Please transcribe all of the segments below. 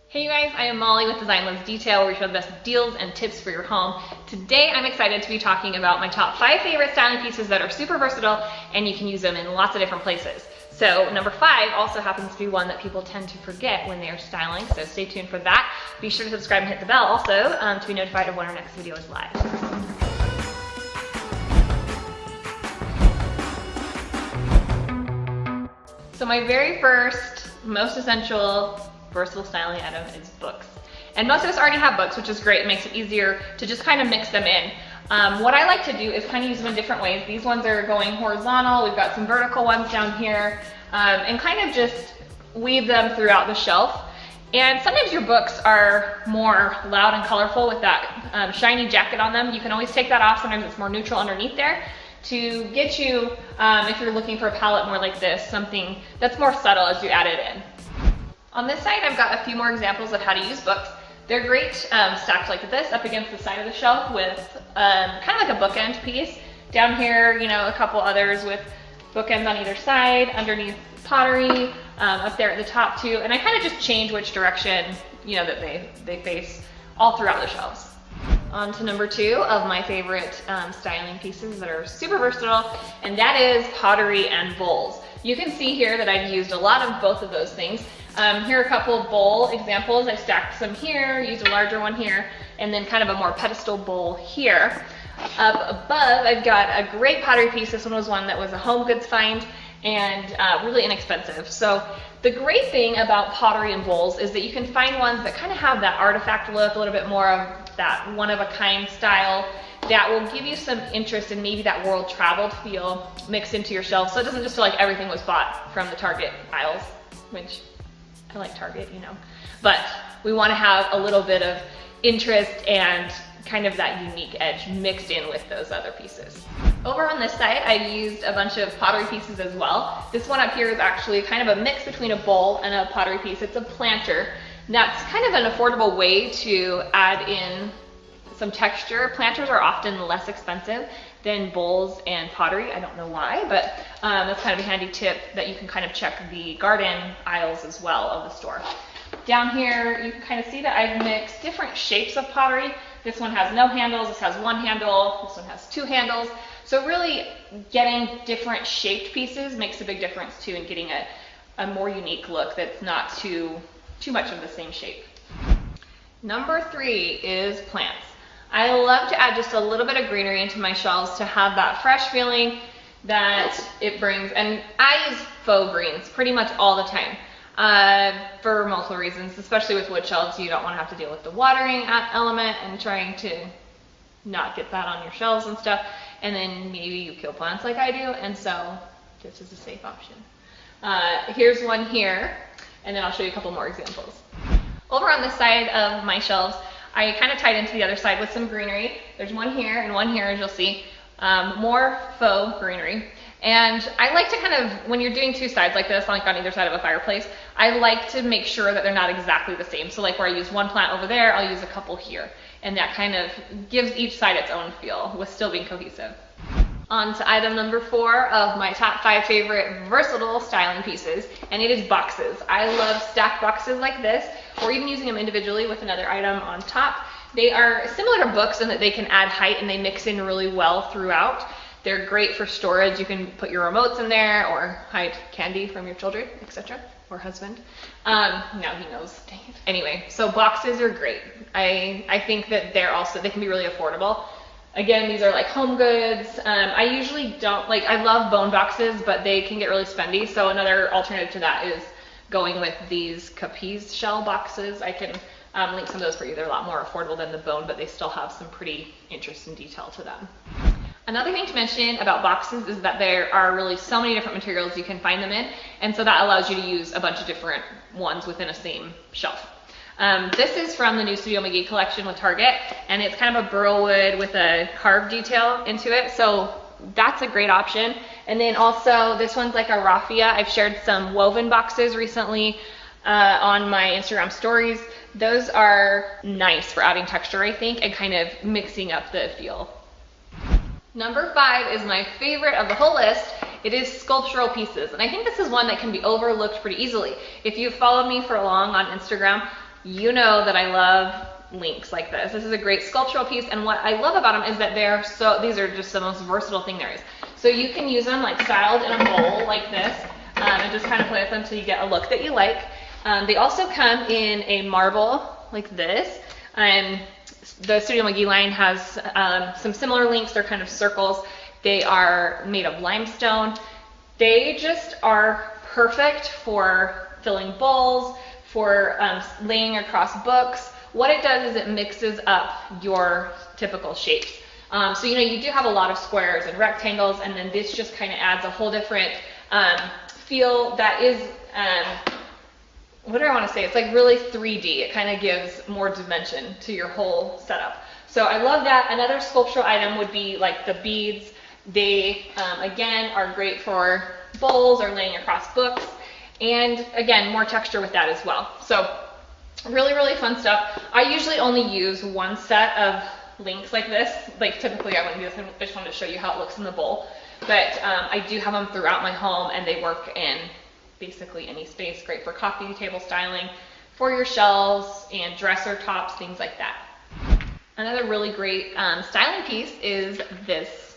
Hey you guys, I am Molly with Design Loves Detail, where we show the best deals and tips for your home. Today I'm excited to be talking about my top 5 favorite styling pieces that are super versatile and you can use them in lots of different places. So number 5 also happens to be one that people tend to forget when they are styling, so stay tuned for that. Be sure to subscribe and hit the bell also to be notified of when our next video is live. So my very first, most essential, versatile styling item is books. And most of us already have books, which is great. It makes it easier to just kind of mix them in. What I like to do is kind of use them in different ways. These ones are going horizontal. We've got some vertical ones down here, and kind of just weave them throughout the shelf. And sometimes your books are more loud and colorful with that shiny jacket on them. You can always take that off. Sometimes it's more neutral underneath there to get you, if you're looking for a palette more like this, something that's more subtle as you add it in. On this side, I've got a few more examples of how to use books. They're great stacked like this up against the side of the shelf with kind of like a bookend piece. Down here, you know, a couple others with bookends on either side, underneath pottery, up there at the top too. And I kind of just change which direction, you know, that they face all throughout the shelves. On to number 2 of my favorite styling pieces that are super versatile, and that is pottery and bowls. You can see here that I've used a lot of both of those things. Here are a couple of bowl examples. I've stacked some here, used a larger one here, and then kind of a more pedestal bowl here. Up above, I've got a great pottery piece. This one was one that was a home goods find and really inexpensive. So the great thing about pottery and bowls is that you can find ones that kind of have that artifact look, a little bit more of that one-of-a-kind style that will give you some interest in maybe that world traveled feel mixed into your shelf, so it doesn't just feel like everything was bought from the Target aisles, which I like Target, you know. But we want to have a little bit of interest and kind of that unique edge mixed in with those other pieces. Over on this side, I used a bunch of pottery pieces as well. This one up here is actually kind of a mix between a bowl and a pottery piece. It's a planter. That's kind of an affordable way to add in some texture. Planters are often less expensive than bowls and pottery. I don't know why, but that's kind of a handy tip that you can kind of check the garden aisles as well of the store. Down here, you can kind of see that I've mixed different shapes of pottery. This one has no handles, this has one handle, this one has 2 handles. So really getting different shaped pieces makes a big difference too in getting a more unique look that's not too much of the same shape. Number 3 is plants. I love to add just a little bit of greenery into my shelves to have that fresh feeling that it brings. And I use faux greens pretty much all the time for multiple reasons, especially with wood shelves. You don't want to have to deal with the watering element and trying to not get that on your shelves and stuff. And then maybe you kill plants like I do, and so this is a safe option. Here's one here, and then I'll show you a couple more examples. Over on this side of my shelves, I kind of tied into the other side with some greenery. There's one here and one here, as you'll see. More faux greenery. And I like to kind of, when you're doing 2 sides like this, like on either side of a fireplace, I like to make sure that they're not exactly the same. So like where I use one plant over there, I'll use a couple here. And that kind of gives each side its own feel with still being cohesive. On to item number 4 of my top 5 favorite versatile styling pieces, and it is boxes. I love stacked boxes like this, or even using them individually with another item on top. They are similar to books in that they can add height and they mix in really well throughout. They're great for storage. You can put your remotes in there or hide candy from your children, etc., or husband. Now he knows, dang it. Anyway, so boxes are great. I think that they can be really affordable. Again, these are like home goods. I usually don't, I love bone boxes, but they can get really spendy. So another alternative to that is going with these Capiz shell boxes. I can link some of those for you. They're a lot more affordable than the bone, but they still have some pretty interesting detail to them. Another thing to mention about boxes is that there are really so many different materials you can find them in, and so that allows you to use a bunch of different ones within a same shelf. This is from the new Studio McGee collection with Target, and it's kind of a burl wood with a carved detail into it, so that's a great option. And then also this one's like a raffia. I've shared some woven boxes recently on my Instagram stories. Those are nice for adding texture, I think, and kind of mixing up the feel. Number 5 is my favorite of the whole list. It is sculptural pieces, and I think this is one that can be overlooked pretty easily. If you've followed me for long on Instagram, you know that I love links like this. This is a great sculptural piece, and what I love about them is that these are just the most versatile thing there is. So you can use them like styled in a bowl like this, and just kind of play with them until you get a look that you like. They also come in a marble like this, and the Studio McGee line has some similar links. They're kind of circles. They are made of limestone. They just are perfect for filling bowls, for laying across books. What it does is it mixes up your typical shapes. So you do have a lot of squares and rectangles, and then this just kind of adds a whole different feel that is, what do I want to say? It's like really 3D. It kind of gives more dimension to your whole setup. So I love that. Another sculptural item would be like the beads. They, again, are great for bowls or laying across books. And again, more texture with that as well. So really, really fun stuff. I usually only use one set of links like this. Like typically I wouldn't do this, I just wanted to show you how it looks in the bowl. But I do have them throughout my home, and they work in basically any space. Great for coffee table styling, for your shelves and dresser tops, things like that. Another really great styling piece is this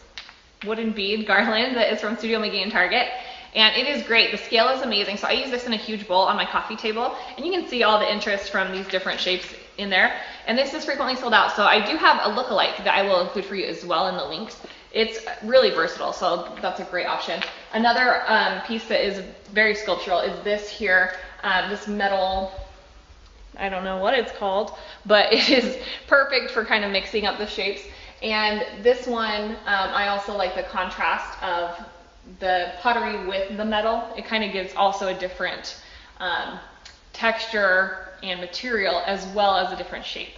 wooden bead garland that is from Studio McGee and Target. And it is great. The scale is amazing. So I use this in a huge bowl on my coffee table, and you can see all the interest from these different shapes in there. And this is frequently sold out. So I do have a lookalike that I will include for you as well in the links. It's really versatile, so that's a great option. Another piece that is very sculptural is this here, this metal, I don't know what it's called, but it is perfect for kind of mixing up the shapes. And this one, I also like the contrast of the pottery with the metal. It kind of gives also a different texture and material, as well as a different shape.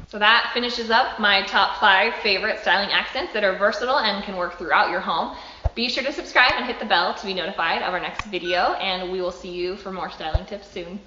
So that finishes up my top 5 favorite styling accents that are versatile and can work throughout your home. Be sure to subscribe and hit the bell to be notified of our next video, and we will see you for more styling tips soon.